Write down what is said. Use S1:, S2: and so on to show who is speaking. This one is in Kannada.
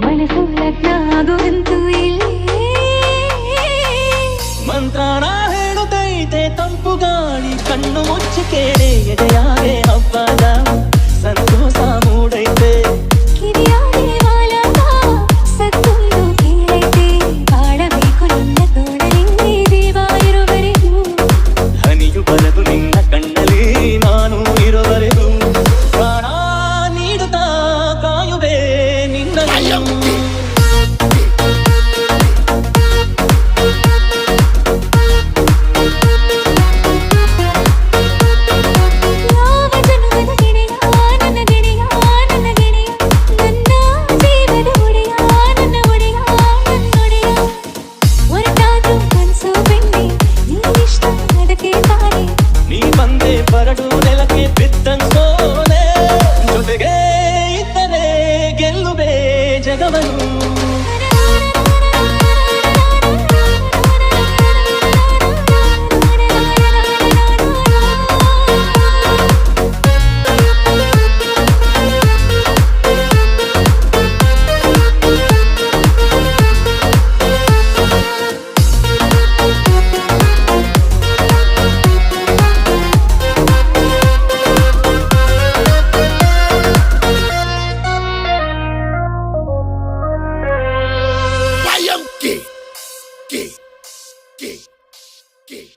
S1: ಮನಸ್ಸು ಲಗ್ನ ಆಗುವಂತೂ ಇಲ್ಲಿ
S2: ಮಂತ್ರಾಣ ಹೇಳುತ್ತೈತೆ ತಂಪು ಗಾಳಿ ಕಣ್ಣು ಮುಚ್ಚಿ ಕೇಳಿ ಎದೆಯಾಗೆ ಹಬ್ಬದ ಸಂತೋಷ ಮೂಡೈತೆ
S1: ಕಿರಿಯಾಗಿ ವಾಲದ ಸತ್ತೊಂದು ಕೇಳೈತೆ ಬಾಳಬೇಕು ನಿನ್ನ ತೋಳಲಿ ದೇವ ಇರುವರೆಗೂ
S2: ಹನಿಯು ಬರದು ನಿನ್ನ ಕಣ್ಣಲ್ಲಿ ನಾನು ಇರುವರೆಗೂ ಪ್ರಾಣ ನೀಡುತ್ತಾ ಕಾಯುವೆ ನಿನ್ನನ್ನು
S1: ಯಾವ ಜನ್ಮದ ಗೆಳೆಯ ನನ್ನ ಗೆಳೆಯ ನನ್ನ ಗೆಳೆಯ ನನ್ನ ಜೀವದ ಒಡೆಯ ನನ್ನ ಒಡೆಯ ನನ್ನೊಡೆಯ ಹೊರಟಾದ್ರೂ ಕನಸು ಬೆಣ್ಣೆ ನೀನಿಷ್ಟ ಅದಕ್ಕೆ ತಾನೆ
S2: ನೀ ಬಂದೆ ಬರಡು ನೆಲಕ್ಕೆ ಬಿತ್ತನ್ಸೋನೆ ಜೊತೆಗೆ ಇದ್ದರೆ ಗೆಲ್ಲುವೆ ಜಗವನ್ನು
S3: Gay.